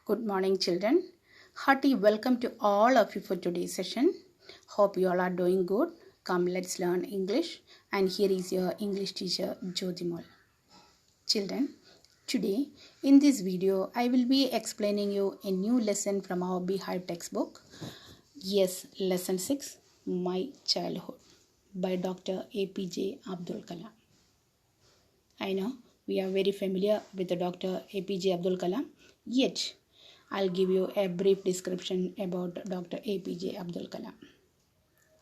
Good morning, children. Hearty welcome to all of you for today's session. Hope you all are doing good. Come, let's learn English. And here is your English teacher, Jyotimal. Children, today in this video, I will be explaining you a new lesson from our Beehive textbook. Yes, lesson 6, My Childhood by Dr. APJ Abdul Kalam. I know we are very familiar with the Dr. APJ Abdul Kalam, yet I'll give you a brief description about Dr. APJ Abdul Kalam.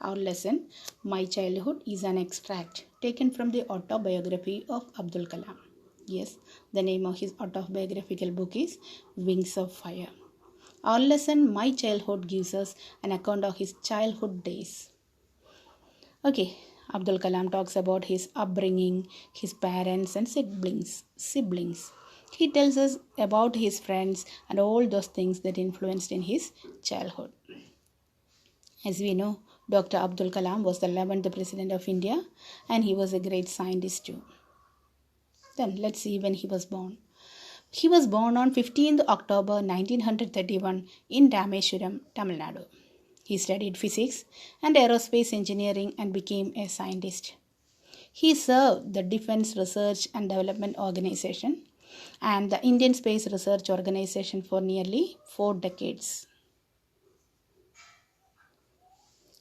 Our lesson, My Childhood, is an extract taken from the autobiography of Abdul Kalam. Yes, the name of his autobiographical book is Wings of Fire. Our lesson, My Childhood, gives us an account of his childhood days. Okay, Abdul Kalam talks about his upbringing, his parents and siblings. He tells us about his friends and all those things that influenced in his childhood. As we know, Dr. Abdul Kalam was the 11th President of India and he was a great scientist too. Then let's see when he was born. He was born on 15th October 1931 in Rameshwaram, Tamil Nadu. He studied physics and aerospace engineering and became a scientist. He served the Defense Research and Development Organization and the Indian Space Research Organization for nearly 4 decades.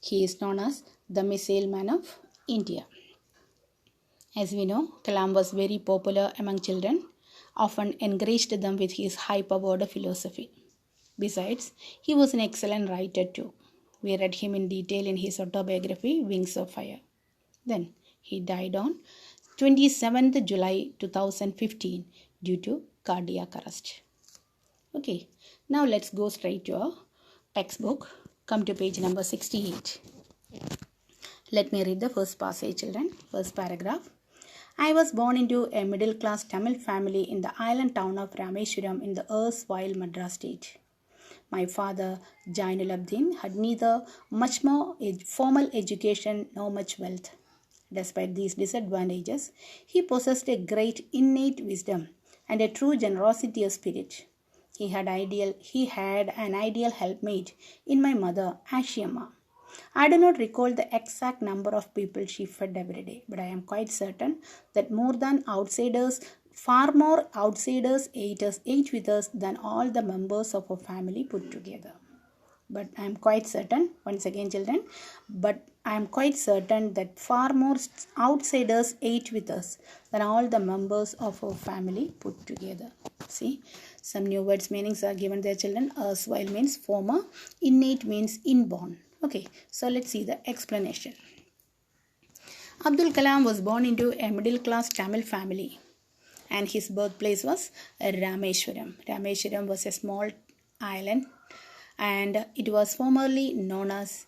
He is known as the Missile Man of India. As we know, Kalam was very popular among children, often encouraged them with his high-powered philosophy. Besides, he was an excellent writer too. We read him in detail in his autobiography, Wings of Fire. Then, he died on 27th July 2015 due to cardiac arrest. Okay, now let's go straight to our textbook. Come to page number 68. Let me read the first passage, children. First paragraph. I was born into a middle-class Tamil family in the island town of Rameshwaram in the erstwhile Madras state. My father, Jainul Abdin, had neither much more formal education nor much wealth. Despite these disadvantages, he possessed a great innate wisdom and a true generosity of spirit. He had an ideal helpmate in my mother, Ashiamma. I do not recall the exact number of people she fed every day, but I am quite certain that far more outsiders ate with us than all the members of our family put together. But I am quite certain, once again children, that far more outsiders ate with us than all the members of our family put together. See, some new words meanings are given there, children. Erstwhile means former, innate means inborn. Okay, so let's see the explanation. Abdul Kalam was born into a middle-class Tamil family and his birthplace was Rameshwaram. Rameshwaram was a small island and it was formerly known as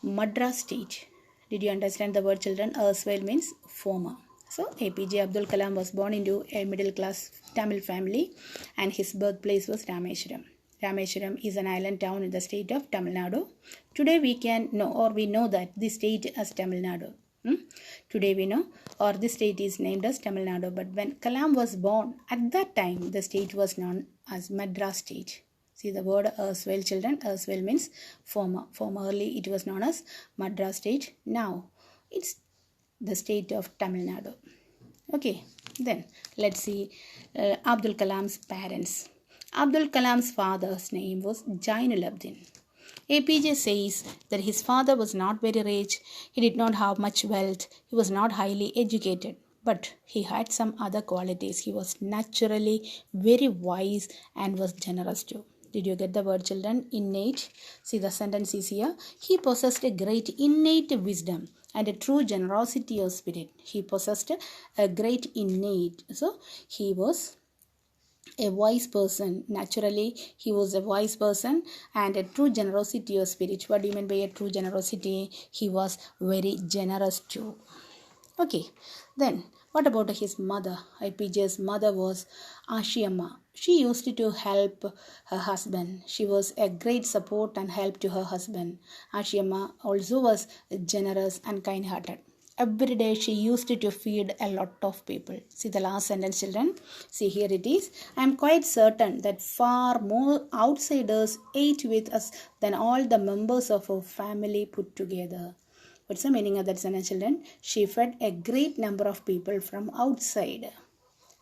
Madras state. Did you understand the word, children? Erstwhile means former. So APJ Abdul Kalam was born into a middle-class Tamil family and his birthplace was Rameshwaram. Rameshwaram is an island town in the state of Tamil Nadu. Today we know that this state as Tamil Nadu. Today we know, or this state is named as Tamil Nadu. But when Kalam was born, at that time the state was known as Madras state. See the word erstwhile, children. Erstwhile means former. Formerly it was known as Madras state. Now it's the state of Tamil Nadu. Okay, then let's see Abdul Kalam's parents. Abdul Kalam's father's name was Jainul Abdin. APJ says that his father was not very rich, he did not have much wealth, he was not highly educated, but he had some other qualities. He was naturally very wise and was generous too. Did you get the word, children? Innate. See the sentence is here. He possessed a great innate wisdom and a true generosity of spirit. He possessed a great innate. So he was a wise person. Naturally, he was a wise person and a true generosity of spirit. What do you mean by a true generosity? He was very generous too. Okay, then what about his mother? APJ's mother was Ashiamma. She used to help her husband. She was a great support and help to her husband. Ashiamma also was generous and kind-hearted. Every day she used to feed a lot of people. See the last sentence, children. See, here it is. I am quite certain that far more outsiders ate with us than all the members of our family put together. What's the meaning of that sentence, children? She fed a great number of people from outside.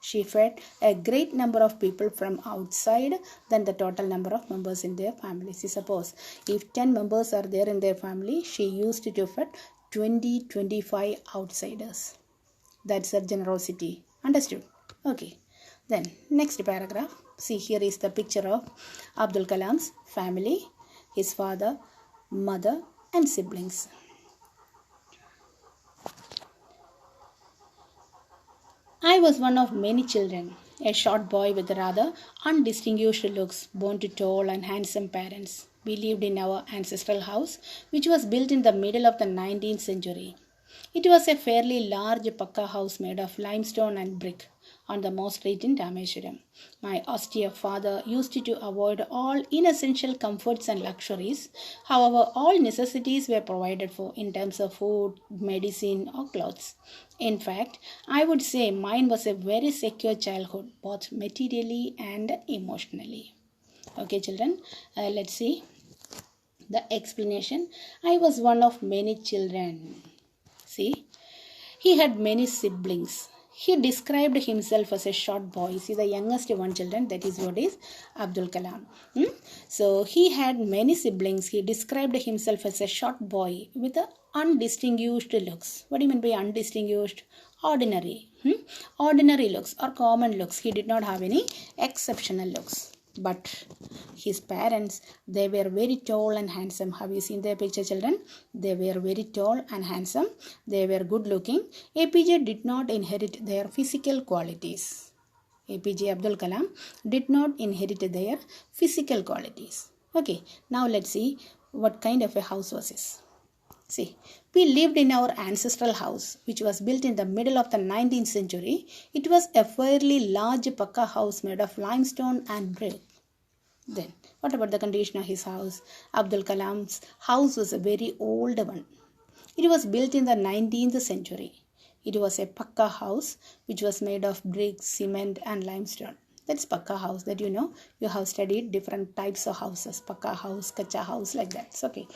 She fed a great number of people from outside than the total number of members in their family. See, suppose if 10 members are there in their family, she used to feed 25 outsiders. That's her generosity. Understood? Okay. Then next paragraph. See, here is the picture of Abdul Kalam's family, his father, mother and siblings. I was one of many children, a short boy with rather undistinguished looks, born to tall and handsome parents. We lived in our ancestral house, which was built in the middle of the 19th century. It was a fairly large pakka house made of limestone and brick on the Moss Street in Rameshwaram. My austere father used to avoid all inessential comforts and luxuries. However, all necessities were provided for in terms of food, medicine, or clothes. In fact, I would say mine was a very secure childhood, both materially and emotionally. Okay, children, let's see the explanation. I was one of many children. See, he had many siblings. He described himself as a short boy. See, the youngest one, children, that is what is Abdul Kalam. So, he had many siblings. He described himself as a short boy with undistinguished looks. What do you mean by undistinguished? Ordinary. Ordinary looks or common looks. He did not have any exceptional looks. But his parents, they were very tall and handsome. Have you seen their picture, children? They were very tall and handsome. They were good looking. APJ did not inherit their physical qualities. APJ Abdul Kalam did not inherit their physical qualities. Okay, now let's see what kind of a house was this. See, we lived in our ancestral house, which was built in the middle of the 19th century. It was a fairly large pakka house made of limestone and brick. Then, what about the condition of his house? Abdul Kalam's house was a very old one. It was built in the 19th century. It was a pakka house which was made of brick, cement and limestone. That's pakka house that you know. You have studied different types of houses. Pakka house, kacha house, like that. It's okay.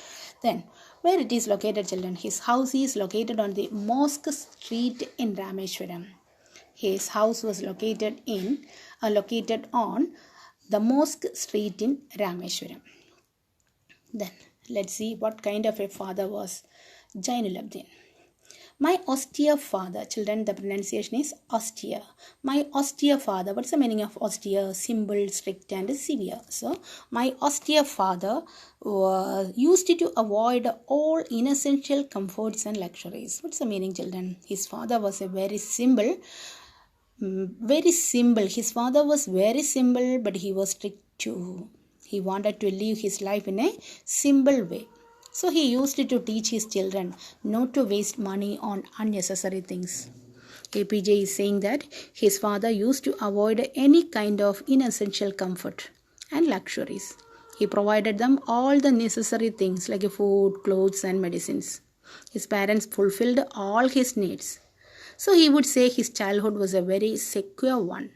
Then, where it is located, children? His house is located on the Mosque Street in Rameshwaram. His house was located on the Mosque Street in Rameshwaram. Then, let's see what kind of a father was Jainul-Abdin. My austere father, children, the pronunciation is austere. My austere father, what's the meaning of austere? Simple, strict and severe. So, my austere father used to avoid all inessential comforts and luxuries. What's the meaning, children? His father was a very simple. His father was very simple, but he was strict too. He wanted to live his life in a simple way. So he used to teach his children not to waste money on unnecessary things. APJ is saying that his father used to avoid any kind of inessential comfort and luxuries. He provided them all the necessary things like food, clothes and medicines. His parents fulfilled all his needs. So he would say his childhood was a very secure one,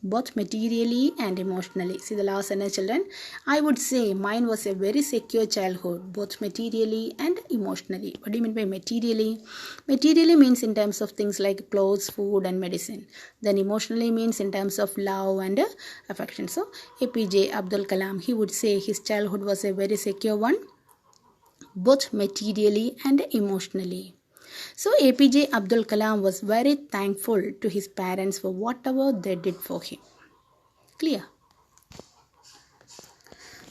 both materially and emotionally. See the last sentence, children. I would say mine was a very secure childhood, both materially and emotionally. What do you mean by materially? Materially means in terms of things like clothes, food and medicine. Then emotionally means in terms of love and affection. So APJ Abdul Kalam, he would say his childhood was a very secure one, both materially and emotionally. So APJ Abdul Kalam was very thankful to his parents for whatever they did for him. Clear?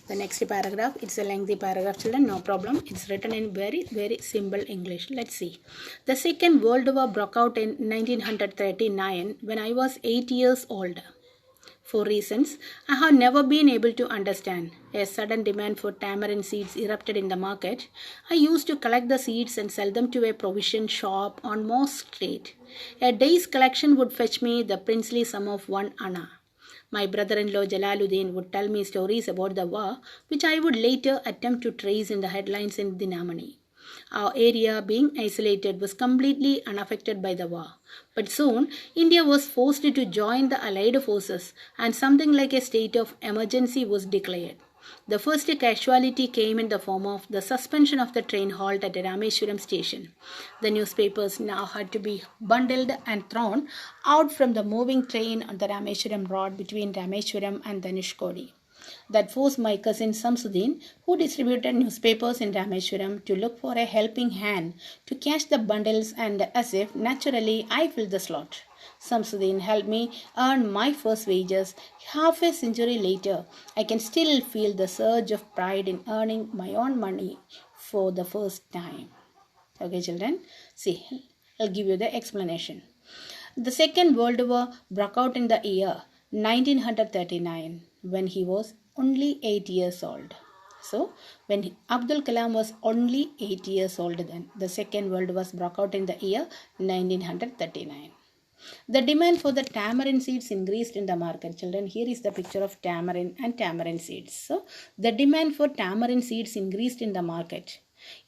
The next paragraph, it's a lengthy paragraph, children, no problem. It's written in very, very simple English. Let's see. The Second World War broke out in 1939 when I was 8 years old. For reasons I have never been able to understand, a sudden demand for tamarind seeds erupted in the market. I used to collect the seeds and sell them to a provision shop on Moss Street. A day's collection would fetch me the princely sum of 1 anna. My brother-in-law Jalaluddin would tell me stories about the war, which I would later attempt to trace in the headlines in Dinamani. Our area, being isolated, was completely unaffected by the war. But soon, India was forced to join the Allied forces, and something like a state of emergency was declared. The first casualty came in the form of the suspension of the train halt at Rameshwaram station. The newspapers now had to be bundled and thrown out from the moving train on the Rameshwaram road between Rameshwaram and Dhanushkodi. That forced my cousin Samsudin, who distributed newspapers in Rameshwaram, to look for a helping hand to catch the bundles, and as if naturally I filled the slot. Samsudin helped me earn my first wages. Half a century later, I can still feel the surge of pride in earning my own money for the first time. Okay, children, see, I'll give you the explanation. The Second World War broke out in the year 1939 when he was only 8 years old. So, when Abdul Kalam was only 8 years old, then the Second World War broke out in the year 1939. The demand for the tamarind seeds increased in the market. Children, here is the picture of tamarind and tamarind seeds. So, the demand for tamarind seeds increased in the market.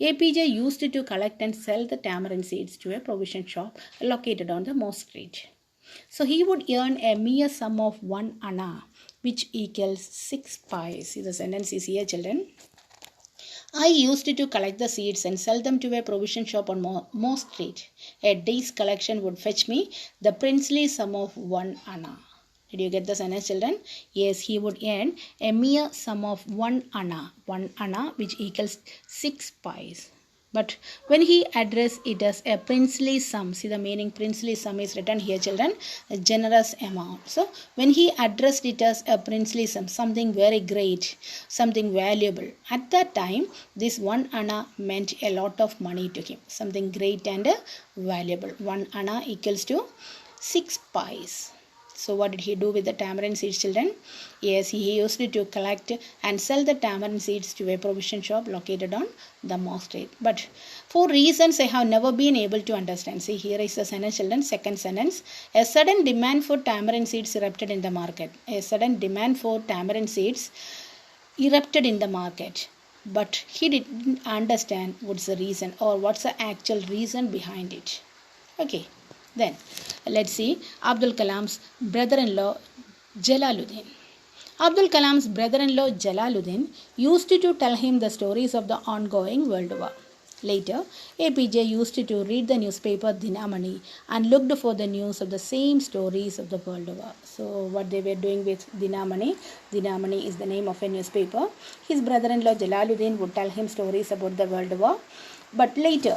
APJ used to collect and sell the tamarind seeds to a provision shop located on the Mosque Street. So, he would earn a mere sum of 1 anna, which equals 6 pies. See, the sentence is here, children. I used to collect the seeds and sell them to a provision shop on Mosque Street. A day's collection would fetch me the princely sum of 1 anna. Did you get the sentence, children? Yes, he would earn a mere sum of 1 anna. 1 anna, which equals 6 pies. But when he addressed it as a princely sum, see the meaning princely sum is written here, children, a generous amount. So, when he addressed it as a princely sum, something very great, something valuable. At that time, this 1 anna meant a lot of money to him, something great and valuable. 1 anna equals to 6 pies. So what did he do with the tamarind seeds, children? Yes, he used to collect and sell the tamarind seeds to a provision shop located on the Mosque Street. But for reasons I have never been able to understand. See, here is the sentence, children. Second sentence. A sudden demand for tamarind seeds erupted in the market. A sudden demand for tamarind seeds erupted in the market. But he didn't understand what's the reason or what's the actual reason behind it. Okay. Then, let's see Abdul Kalam's brother-in-law Jalaluddin. Abdul Kalam's brother-in-law Jalaluddin used to tell him the stories of the ongoing World War. Later, APJ used to read the newspaper Dinamani and looked for the news of the same stories of the World War. So, what they were doing with Dinamani? Dinamani is the name of a newspaper. His brother-in-law Jalaluddin would tell him stories about the World War. But later,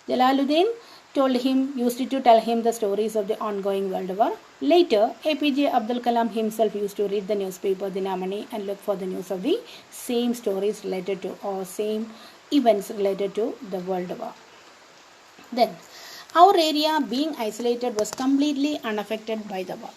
Jalaluddin used to tell him the stories of the ongoing World War. Later, APJ Abdul Kalam himself used to read the newspaper Dinamani and look for the news of the same stories related to or same events related to the World War. Then, our area being isolated was completely unaffected by the war.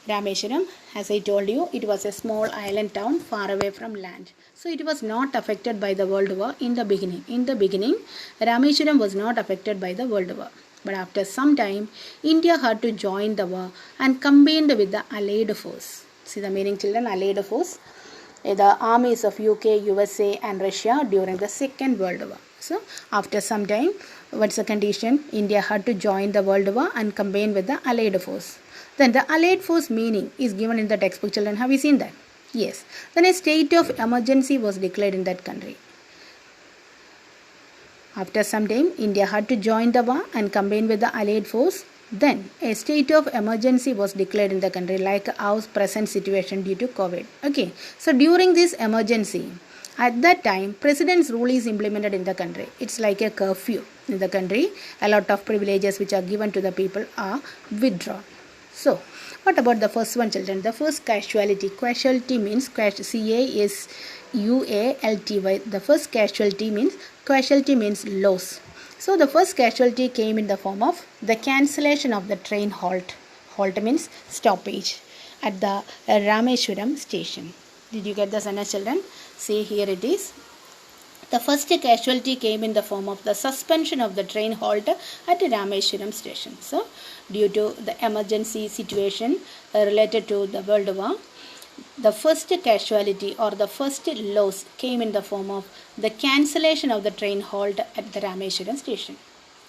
Rameshwaram, as I told you, it was a small island town far away from land. So it was not affected by the World War in the beginning. In the beginning, Rameshwaram was not affected by the World War. But after some time, India had to join the war and combined with the Allied force. See the meaning, children, Allied force? The armies of UK, USA and Russia during the Second World War. So after some time, what's the condition? India had to join the World War and combine with the Allied force. Then the Allied force meaning is given in the textbook, children. Have you seen that? Yes. Then a state of emergency was declared in that country. After some time, India had to join the war and combine with the Allied force. Then a state of emergency was declared in the country, like our present situation due to COVID. Okay. So during this emergency, at that time, President's rule is implemented in the country. It's like a curfew in the country. A lot of privileges which are given to the people are withdrawn. So, what about the first one, children? The first casualty. Casualty means C-A-S-U-A-L-T-Y. The first casualty means loss. So, the first casualty came in the form of the cancellation of the train halt. Halt means stoppage at the Rameshwaram station. Did you get the sentence, children? See, here it is. The first casualty came in the form of the suspension of the train halt at Rameshwaram station. So, due to the emergency situation related to the World War, The first casualty or the first loss came in the form of the cancellation of the train halt at the Rameshwaram station.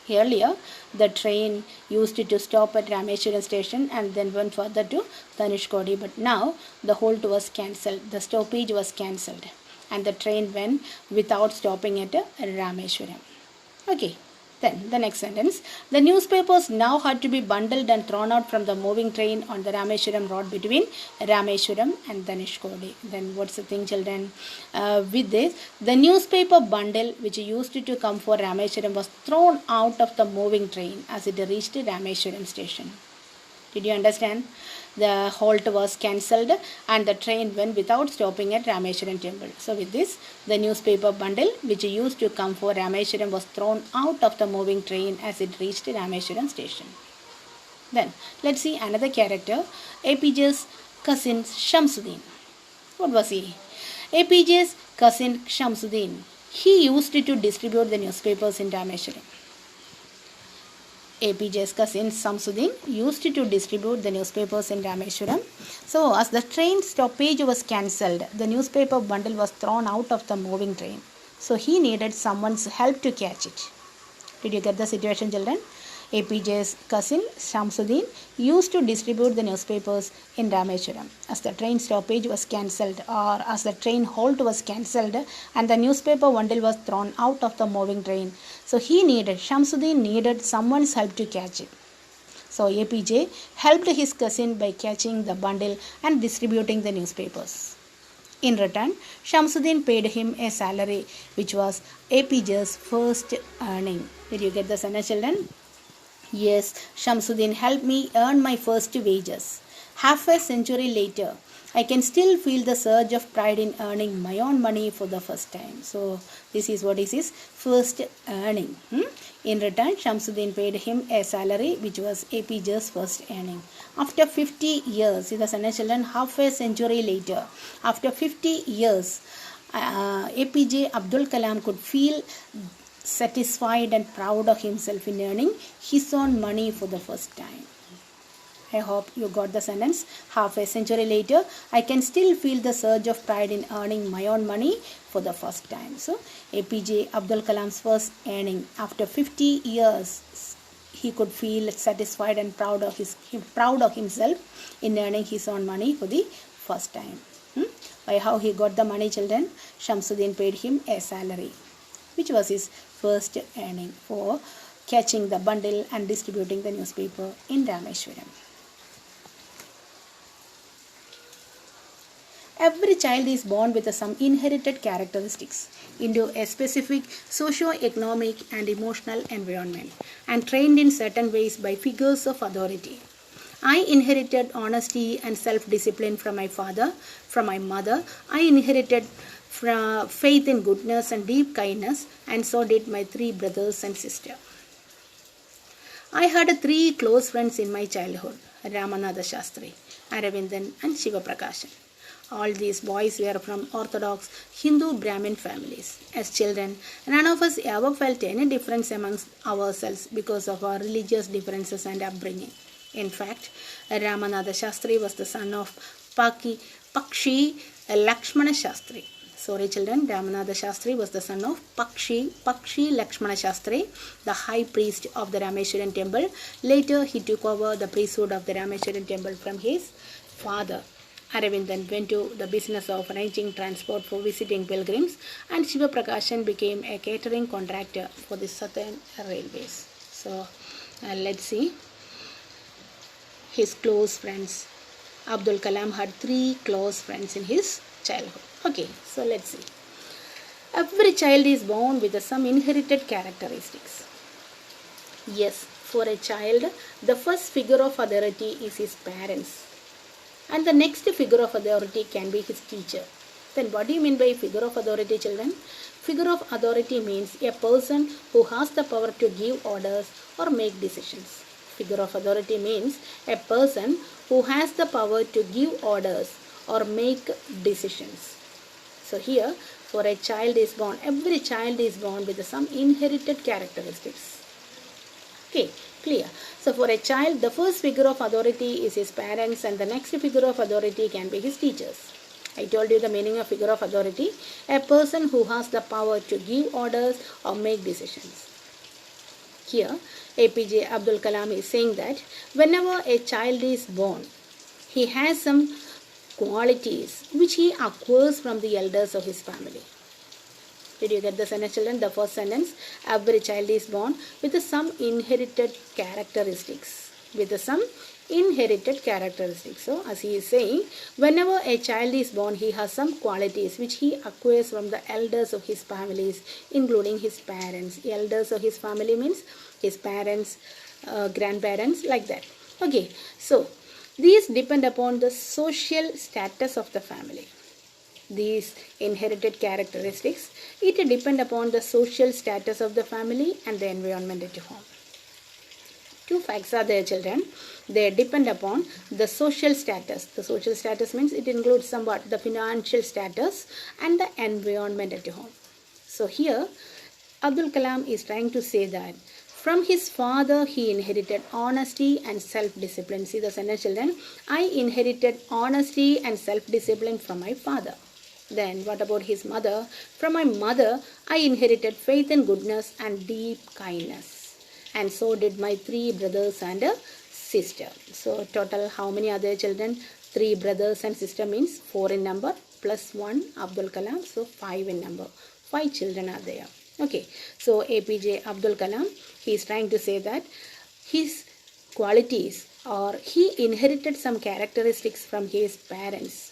Earlier, the train used to stop at Rameshwaram station and then went further to Dhanushkodi, but now the halt was cancelled, the stoppage was cancelled, and the train went without stopping at Rameshwaram. Okay. Then the next sentence. The newspapers now had to be bundled and thrown out from the moving train on the Rameshwaram road between Rameshwaram and Dhanushkodi. Then what's the thing, children? With this, the newspaper bundle which used to come for Rameshwaram was thrown out of the moving train as it reached Rameshwaram station. Did you understand? The halt was cancelled and the train went without stopping at Rameshwaram temple. So with this, the newspaper bundle which used to come for Rameshwaram was thrown out of the moving train as it reached Rameshwaram station. Then let's see another character, APJ's cousin Shamsuddin. What was he? APJ's cousin Shamsuddin. He used to distribute the newspapers in Rameshwaram. APJ's cousin Shamsuddin used to distribute the newspapers in Rameshwaram. So, as the train stoppage was cancelled, the newspaper bundle was thrown out of the moving train. So, he needed someone's help to catch it. Did you get the situation, children? APJ's cousin Shamsuddin used to distribute the newspapers in Rameshwaram. As the train stoppage was cancelled or as the train halt was cancelled and the newspaper bundle was thrown out of the moving train. So Shamsuddin needed someone's help to catch it. So APJ helped his cousin by catching the bundle and distributing the newspapers. In return, Shamsuddin paid him a salary which was APJ's first earning. Did you get the sentence, children? Yes, Shamsuddin helped me earn my first wages. Half a century later, I can still feel the surge of pride in earning my own money for the first time. So, this is what is his first earning. In return, Shamsuddin paid him a salary which was APJ's first earning. After 50 years, see the sentence, children, half a century later, after 50 years, APJ Abdul Kalam could feel satisfied and proud of himself in earning his own money for the first time. I hope you got the sentence. Half a century later, I can still feel the surge of pride in earning my own money for the first time. So, APJ Abdul Kalam's first earning. After 50 years, he could feel satisfied and proud of himself in earning his own money for the first time. By how he got the money, children? Shamsuddin paid him a salary, which was his first earning for catching the bundle and distributing the newspaper in Rameshwaram. Every child is born with some inherited characteristics into a specific socio-economic and emotional environment and trained in certain ways by figures of authority. I inherited honesty and self-discipline from my father, from my mother. I inherited faith in goodness and deep kindness, and so did my 3 brothers and sister. I had 3 close friends in my childhood, Ramanatha Shastri, Aravindan and Shiva Prakashan. All these boys were from orthodox Hindu Brahmin families. As children, none of us ever felt any difference amongst ourselves because of our religious differences and upbringing. In fact, Ramanatha Shastri was the son of Pakshi Lakshmana Shastri. Sorry children, Ramanatha Shastri was the son of Pakshi Lakshmana Shastri, the high priest of the Rameshwaram temple. Later, he took over the priesthood of the Rameshwaram temple from his father. Aravindan went to the business of arranging transport for visiting pilgrims, and Shiva Prakashan became a catering contractor for the Southern Railways. So, let's see his close friends. Abdul Kalam had 3 close friends in his childhood. Okay, so let's see. Every child is born with some inherited characteristics. Yes, for a child, the first figure of authority is his parents. And the next figure of authority can be his teacher. Then what do you mean by figure of authority, children? Figure of authority means a person who has the power to give orders or make decisions. Figure of authority means a person who has the power to give orders or make decisions. So here, for a child is born, every child is born with some inherited characteristics. Okay, clear. So for a child, the first figure of authority is his parents and the next figure of authority can be his teachers. I told you the meaning of figure of authority. A person who has the power to give orders or make decisions. Here, APJ Abdul Kalam is saying that whenever a child is born, he has some qualities which he acquires from the elders of his family. Did you get the sentence, children? The first sentence, every child is born with some inherited characteristics. So, as he is saying, whenever a child is born, he has some qualities which he acquires from the elders of his families, including his parents. Elders of his family means his parents, grandparents, like that. Okay, so these depend upon the social status of the family. These inherited characteristics, it depend upon the social status of the family and the environment at home. Two facts are there, children. They depend upon the social status. The social status means it includes somewhat the financial status and the environment at home. So here, Abdul Kalam is trying to say that from his father, he inherited honesty and self-discipline. See the sentence, children. I inherited honesty and self-discipline from my father. Then what about his mother? From my mother, I inherited faith and goodness and deep kindness. And so did my 3 brothers and a sister. So total how many are there, children? 3 brothers and sister means 4 in number plus 1 Abdul Kalam. So 5 in number. 5 children are there. Okay. So APJ Abdul Kalam, he is trying to say that his qualities or he inherited some characteristics from his parents.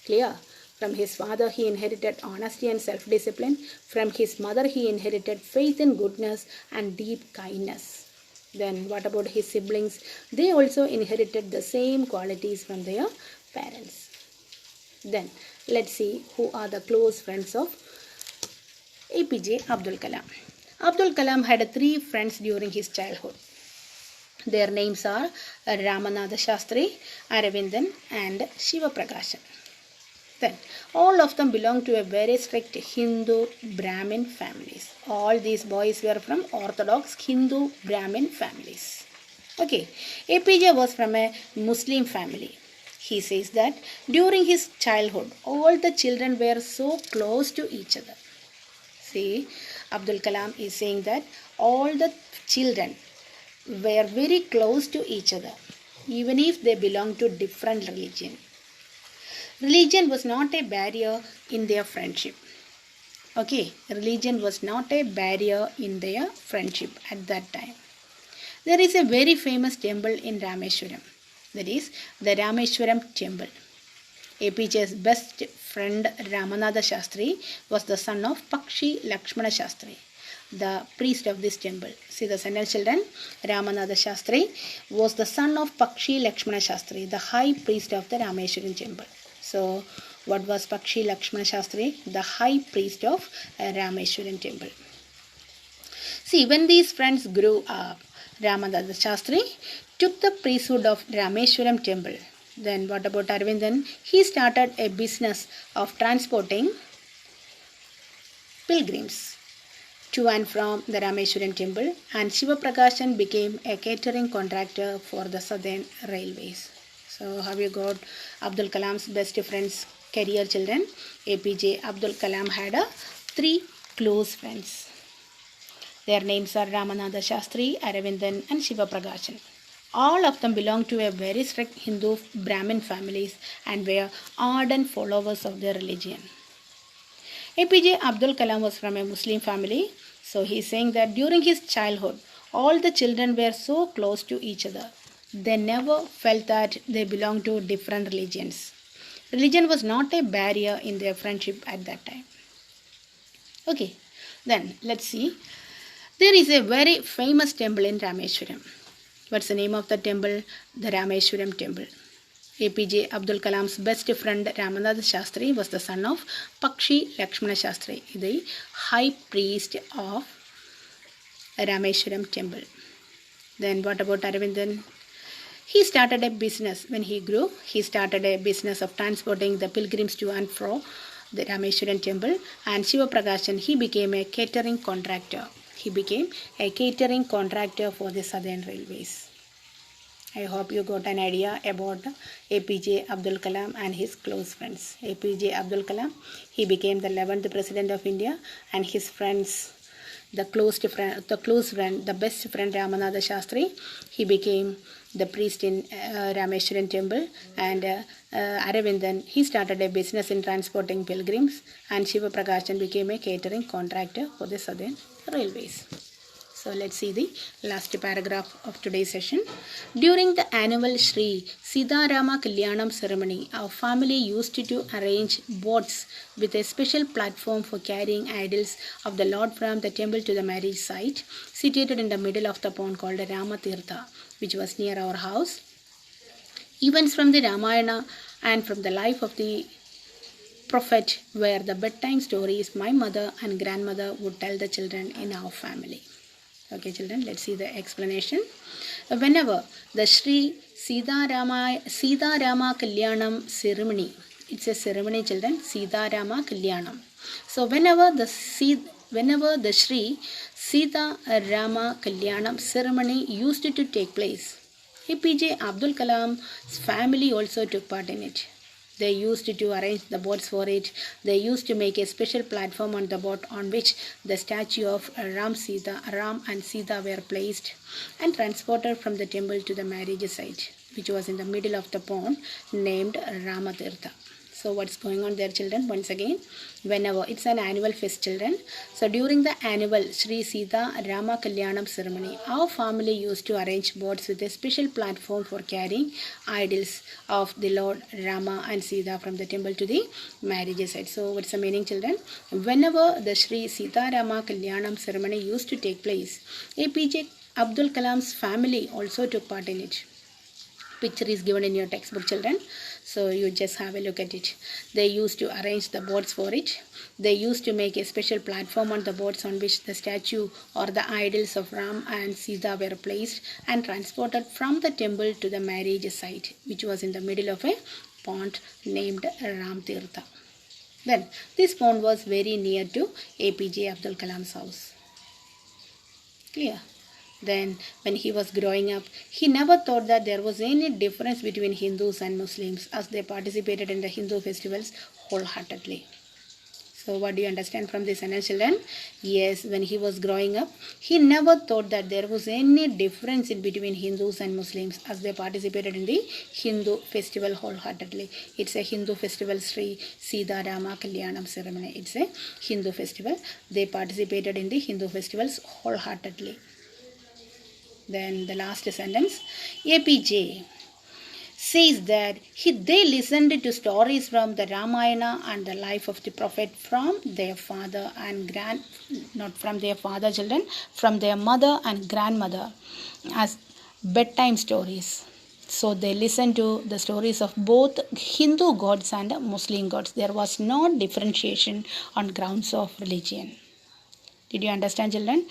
Clear? From his father, he inherited honesty and self-discipline. From his mother, he inherited faith and goodness and deep kindness. Then what about his siblings? They also inherited the same qualities from their parents. Then let's see who are the close friends of APJ Abdul Kalam. Abdul Kalam had 3 friends during his childhood. Their names are Ramanatha Shastri, Aravindan and Shiva Prakashan. Then, all of them belong to a very strict Hindu Brahmin families. All these boys were from Orthodox Hindu Brahmin families. Okay, APJ was from a Muslim family. He says that during his childhood, all the children were so close to each other. See, Abdul Kalam is saying that all the children were very close to each other, even if they belong to different religion. Religion was not a barrier in their friendship. Okay, religion was not a barrier in their friendship at that time. There is a very famous temple in Rameshwaram. That is the Rameshwaram temple. APJ's best friend Ramanatha Shastri was the son of Pakshi Lakshmana Shastri, the priest of this temple. See the sentence, children. Ramanatha Shastri was the son of Pakshi Lakshmana Shastri, the high priest of the Rameshwaram temple. So, what was Pakshi Lakshmana Shastri? The high priest of Rameshwaram temple. See, when these friends grew up, Ramanatha Shastri took the priesthood of Rameshwaram temple. Then what about Aravindan? He started a business of transporting pilgrims to and from the Rameshwaram temple, and Shiva Prakashan became a catering contractor for the Southern Railways. So have you got Abdul Kalam's best friends career, children? APJ Abdul Kalam had 3 close friends. Their names are Ramanatha Shastri, Aravindan and Shiva Prakashan. All of them belonged to a very strict Hindu Brahmin families and were ardent followers of their religion. APJ Abdul Kalam was from a Muslim family. So he is saying that during his childhood, all the children were so close to each other. They never felt that they belonged to different religions. Religion was not a barrier in their friendship at that time. Okay, then let's see. There is a very famous temple in Rameshwaram. What's the name of the temple? The Rameshwaram temple. APJ Abdul Kalam's best friend Ramanatha Shastri was the son of Pakshi Lakshmana Shastri, the high priest of Rameshwaram temple. Then what about Aravindan? He started a business. When he grew, he started a business of transporting the pilgrims to and fro the Rameshwaram temple. And Shiva Prakashan, he became a catering contractor. he became a catering contractor for the Southern Railways. I hope you got an idea about APJ Abdul Kalam and his close friends. APJ Abdul Kalam, he became the 11th President of India, and his friends, the best friend Ramanatha Shastri, he became the priest in Rameshwaran temple, and Aravindan, he started a business in transporting pilgrims, and Shiva Prakashan became a catering contractor for the Southern Railways. So let's see the last paragraph of today's session. During the annual Sri Sitarama Kalyanam ceremony, our family used to arrange boats with a special platform for carrying idols of the Lord from the temple to the marriage site, situated in the middle of the pond called Ramatirtha, which was near our house. Events from the Ramayana and from the life of the prophet were the bedtime stories my mother and grandmother would tell the children in our family. Okay, children, let's see the explanation. Whenever the Sri Sitarama Kalyanam ceremony, it's a ceremony, children, Sitarama Kalyanam. So whenever the Sri Sitarama Kalyanam ceremony used to take place, APJ Abdul Kalam's family also took part in it. They used to arrange the boats for it. They used to make a special platform on the boat on which the statue of Ram and Sita were placed and transported from the temple to the marriage site, which was in the middle of the pond named Ramatirtha. So what's going on there, children? Once again, whenever it's an annual fest, children. So during the annual Sri Sita Rama Kalyanam ceremony, our family used to arrange boats with a special platform for carrying idols of the Lord Rama and Sita from the temple to the marriage site. So what's the meaning, children? Whenever the Sri Sita Rama Kalyanam ceremony used to take place, APJ Abdul Kalam's family also took part in it. Picture is given in your textbook, children. So you just have a look at it. They used to arrange the boats for it. They used to make a special platform on the boats on which the statue or the idols of Ram and Sita were placed and transported from the temple to the marriage site, which was in the middle of a pond named Ramatirtha. Then this pond was very near to APJ Abdul Kalam's house. Clear? Then when he was growing up, he never thought that there was any difference between Hindus and Muslims, as they participated in the Hindu festivals wholeheartedly. So what do you understand from this sentence, children? Yes, when he was growing up, he never thought that there was any difference in between Hindus and Muslims, as they participated in the Hindu festival wholeheartedly. It's a Hindu festival, Sri Sitarama Kalyanam ceremony. It's a Hindu festival. They participated in the Hindu festivals wholeheartedly. Then the last sentence, APJ says that they listened to stories from the Ramayana and the life of the prophet from their father and not from their father, children, from their mother and grandmother as bedtime stories. So they listened to the stories of both Hindu gods and Muslim gods. There was no differentiation on grounds of religion. Did you understand, children?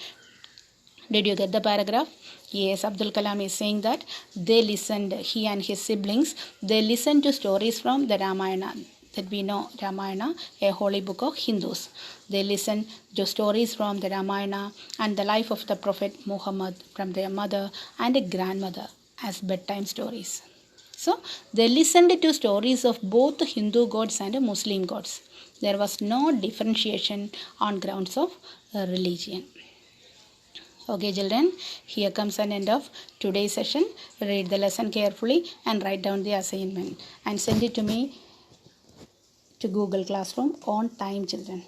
Did you get the paragraph? Yes, Abdul Kalam is saying that they listened, he and his siblings, they listened to stories from the Ramayana, that we know Ramayana, a holy book of Hindus. They listened to stories from the Ramayana and the life of the Prophet Muhammad from their mother and grandmother as bedtime stories. So they listened to stories of both Hindu gods and Muslim gods. There was no differentiation on grounds of religion. Okay, children, here comes an end of today's session. Read the lesson carefully and write down the assignment and send it to me to Google Classroom on time, children.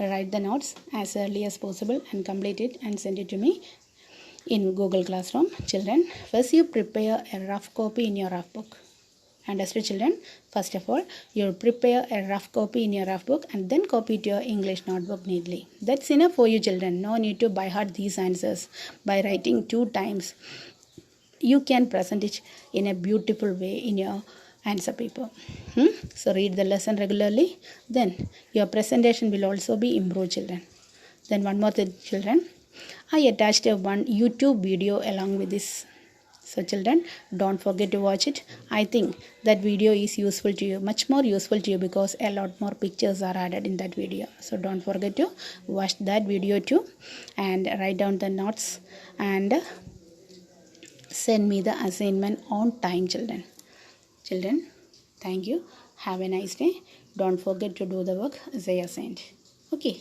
Write the notes as early as possible and complete it and send it to me in Google Classroom, children. First, you prepare a rough copy in your rough book. Understood, children? First of all, you'll prepare a rough copy in your rough book and then copy it to your English notebook neatly. That's enough for you, children. No need to by heart these answers. By writing 2 times, you can present it in a beautiful way in your answer paper. So read the lesson regularly. Then your presentation will also be improved, children. Then one more thing, children. I attached one YouTube video along with this So children, don't forget to watch it. I think that video is useful to you, much more useful to you, because a lot more pictures are added in that video. So don't forget to watch that video too, and write down the notes and send me the assignment on time, children. Children, thank you. Have a nice day. Don't forget to do the work as I assigned. Okay.